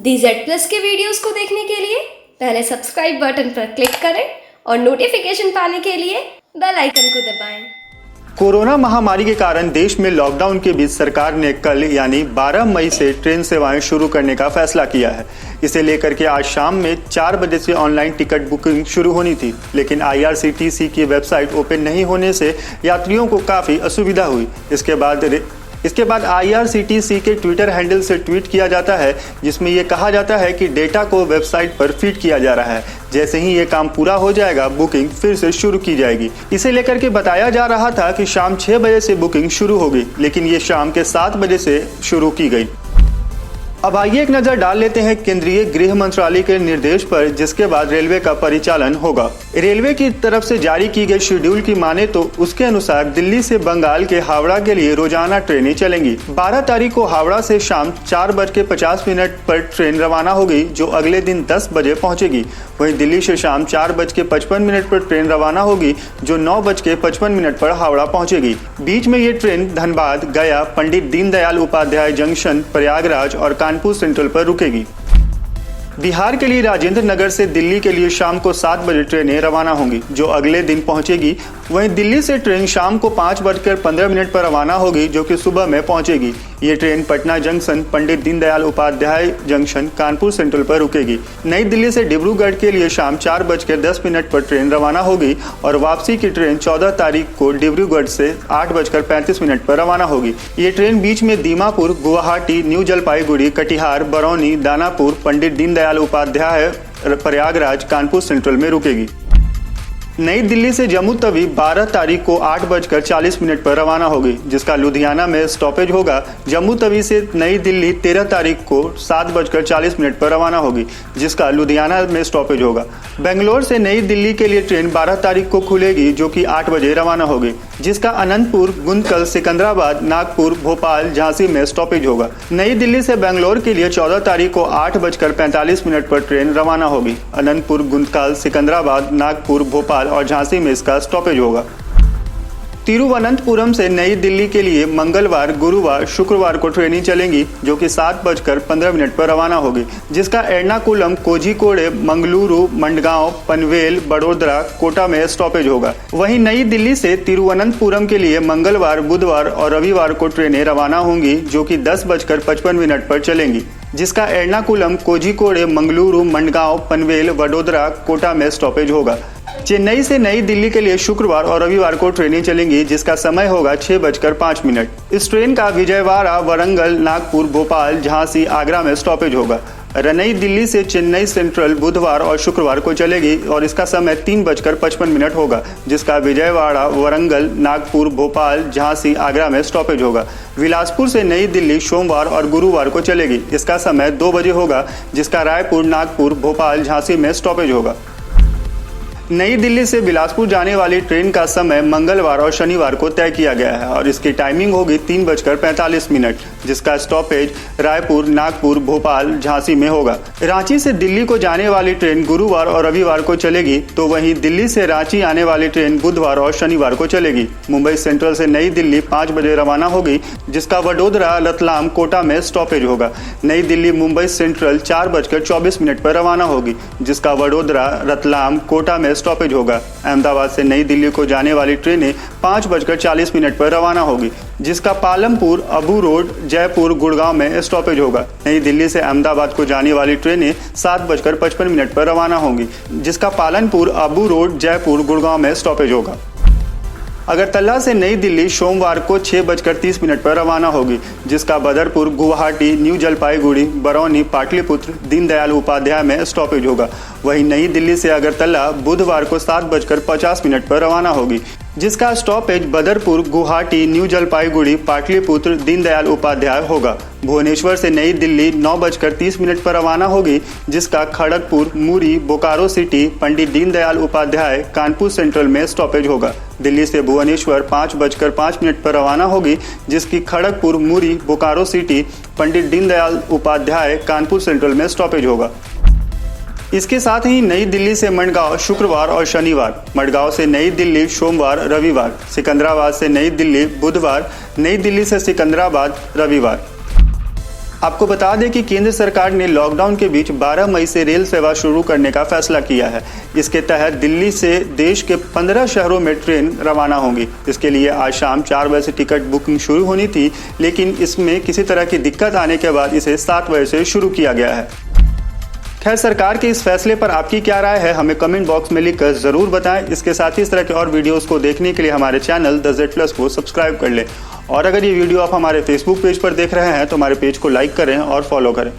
DZ+ के videos को देखने के लिए पहले सब्सक्राइब बटन पर क्लिक करें और नोटिफिकेशन पाने के लिए बेल आइकन को दबाएं। कोरोना महामारी के कारण देश में लॉकडाउन के बीच सरकार ने कल यानी 12 मई से ट्रेन सेवाएं शुरू करने का फैसला किया है। इसे लेकर के आज शाम में 4 बजे से ऑनलाइन टिकट बुकिंग शुरू होनी थी, लेकिन IRCTC की वेबसाइट ओपन नहीं होने से यात्रियों को काफ़ी असुविधा हुई। इसके बाद IRCTC के ट्विटर हैंडल से ट्वीट किया जाता है, जिसमें ये कहा जाता है कि डेटा को वेबसाइट पर फीड किया जा रहा है। जैसे ही ये काम पूरा हो जाएगा, बुकिंग फिर से शुरू की जाएगी। इसे लेकर के बताया जा रहा था कि शाम 6 बजे से बुकिंग शुरू होगी, लेकिन ये शाम के 7 बजे से शुरू की गई। अब आइए एक नजर डाल लेते हैं केंद्रीय गृह मंत्रालय के निर्देश पर, जिसके बाद रेलवे का परिचालन होगा। रेलवे की तरफ से जारी की गई शेड्यूल की माने तो उसके अनुसार दिल्ली से बंगाल के हावड़ा के लिए रोजाना ट्रेनें चलेंगी। 12 तारीख को हावड़ा से शाम 4:50 पर ट्रेन रवाना होगी, जो अगले दिन 10 बजे पहुंचेगी। वहीं दिल्ली से शाम 4:55 पर ट्रेन रवाना होगी, जो 9:55 पर हावड़ा पहुंचेगी। बीच में ये ट्रेन धनबाद, गया, पंडित दीनदयाल उपाध्याय जंक्शन, प्रयागराज और कानपुर सेंट्रल पर रुकेगी। बिहार के लिए राजेंद्र नगर से दिल्ली के लिए शाम को 7 बजे ट्रेनें रवाना होंगी, जो अगले दिन पहुंचेगी। वहीं दिल्ली से ट्रेन शाम को 5:15 पर रवाना होगी, जो कि सुबह में पहुंचेगी। ये train Patna junction, Pandit Deendayal Upadhyay junction, Kanpur central पर रुकेगी। नई दिल्ली से डिब्रूगढ़ के लिए शाम 4:10 पर ट्रेन रवाना होगी और वापसी की ट्रेन 14 तारीख को डिब्रूगढ़ से 8:35 पर रवाना होगी। ये ट्रेन बीच में दीमापुर, गुवाहाटी, न्यू जलपाईगुड़ी, कटिहार, बरौनी, दानापुर, पंडित दीनदयाल उपाध्याय, प्रयागराज, कानपुर सेंट्रल में रुकेगी। नई दिल्ली से जम्मू तवी 12 तारीख को 8:40 पर रवाना होगी, जिसका लुधियाना में स्टॉपेज होगा। जम्मू तवी से नई दिल्ली 13 तारीख को 7:40 पर रवाना होगी, जिसका लुधियाना में स्टॉपेज होगा। बेंगलोर से नई दिल्ली के लिए ट्रेन 12 तारीख को खुलेगी, जो कि 8 बजे रवाना होगी, जिसका अनंतपुर, गुंतकल, सिकंदराबाद, नागपुर, भोपाल, झांसी में स्टॉपेज होगा। नई दिल्ली से बेंगलोर के लिए 14 तारीख को 8:45 पर ट्रेन रवाना होगी। अनंतपुर, गुंतकल, सिकंदराबाद, नागपुर, भोपाल और झांसी में इसका स्टॉपेज होगा। तिरुवनंतपुरम से नई दिल्ली के लिए मंगलवार, गुरुवार, शुक्रवार को ट्रेनें चलेंगी, जो कि 7:15 पर रवाना होगी, जिसका एर्नाकुलम, कोझिकोडे, मंगलुरु, मंडगांव, पनवेल, बड़ोदरा, कोटा में स्टॉपेज होगा। वहीं नई दिल्ली से तिरुवनंतपुरम के लिए मंगलवार, बुधवार और रविवार को ट्रेनें रवाना होंगी, जो कि 10:55 पर चलेंगी, जिसका एर्नाकुलम, कोझिकोडे, मंगलुरु, मंडगांव, पनवेल, वडोदरा, कोटा में स्टॉपेज होगा। चेन्नई से नई दिल्ली के लिए शुक्रवार और रविवार को ट्रेनें चलेंगी, जिसका समय होगा 6:05। इस ट्रेन का विजयवाड़ा, वरंगल, नागपुर, भोपाल, झांसी, आगरा में स्टॉपेज होगा। नई दिल्ली से चेन्नई सेंट्रल बुधवार और शुक्रवार को चलेगी और इसका समय 3:55 होगा, जिसका विजयवाड़ा, वरंगल, नागपुर, भोपाल, झांसी, आगरा में स्टॉपेज होगा। बिलासपुर से नई दिल्ली सोमवार और गुरुवार को चलेगी, इसका समय 2 बजे होगा, जिसका रायपुर, नागपुर, भोपाल, झांसी में स्टॉपेज होगा। नई दिल्ली से बिलासपुर जाने वाली ट्रेन का समय मंगलवार और शनिवार को तय किया गया है और इसकी टाइमिंग होगी 3:45, जिसका स्टॉपेज रायपुर, नागपुर, भोपाल, झांसी में होगा। रांची से दिल्ली को जाने वाली ट्रेन गुरुवार और रविवार को चलेगी, तो वहीं दिल्ली से रांची आने वाली ट्रेन बुधवार और शनिवार को चलेगी। मुंबई सेंट्रल से नई दिल्ली 5 बजे रवाना होगी, जिसका वडोदरा, रतलाम, कोटा में स्टॉपेज होगा। नई दिल्ली मुंबई सेंट्रल 4:24 पर रवाना होगी, जिसका वडोदरा, रतलाम, कोटा में स्टॉपेज होगा। अहमदाबाद से नई दिल्ली को जाने वाली ट्रेनें 5:40 पर रवाना होगी, जिसका पालमपुर, अबू रोड, जयपुर, गुड़गांव में स्टॉपेज होगा। नई दिल्ली से अहमदाबाद को जाने वाली ट्रेनें 7:55 पर रवाना होंगी, जिसका पालनपुर, अबू रोड, जयपुर, गुड़गांव में स्टॉपेज होगा। अगरतला से नई दिल्ली सोमवार को 6:30 पर रवाना होगी, जिसका बदरपुर, गुवाहाटी, न्यू जलपाईगुड़ी, बरौनी, पाटलिपुत्र, दीनदयाल उपाध्याय में स्टॉपेज होगा। वहीं नई दिल्ली से अगरतला बुधवार को 7:50 पर रवाना होगी, जिसका स्टॉपेज बदरपुर, गुवाहाटी, न्यू जलपाईगुड़ी, पाटलिपुत्र, दीनदयाल उपाध्याय होगा। भुवनेश्वर से नई दिल्ली 9:30 पर रवाना होगी, जिसका खड़गपुर, मुरी, बोकारो सिटी, पंडित दीनदयाल उपाध्याय, कानपुर सेंट्रल में स्टॉपेज होगा। दिल्ली से भुवनेश्वर 5:05 पर रवाना होगी, जिसकी खड़गपुर, मुरी, बोकारो सिटी, पंडित दीनदयाल उपाध्याय, कानपुर सेंट्रल में स्टॉपेज होगा। इसके साथ ही नई दिल्ली से मडगांव शुक्रवार और शनिवार, मडगांव से नई दिल्ली सोमवार, रविवार, सिकंदराबाद से नई दिल्ली बुधवार, नई दिल्ली से सिकंदराबाद रविवार। आपको बता दें कि केंद्र सरकार ने लॉकडाउन के बीच 12 मई से रेल सेवा शुरू करने का फैसला किया है। इसके तहत दिल्ली से देश के 15 शहरों में ट्रेन रवाना होंगी। इसके लिए आज शाम 4 बजे से टिकट बुकिंग शुरू होनी थी, लेकिन इसमें किसी तरह की दिक्कत आने के बाद इसे 7 बजे से शुरू किया गया है। खैर, सरकार के इस फैसले पर आपकी क्या राय है, हमें कमेंट बॉक्स में लिखकर ज़रूर बताएं। इसके साथ ही इस तरह के और वीडियोस को देखने के लिए हमारे चैनल द जेड प्लस को सब्सक्राइब कर लें। और अगर ये वीडियो आप हमारे फेसबुक पेज पर देख रहे हैं तो हमारे पेज को लाइक करें और फॉलो करें।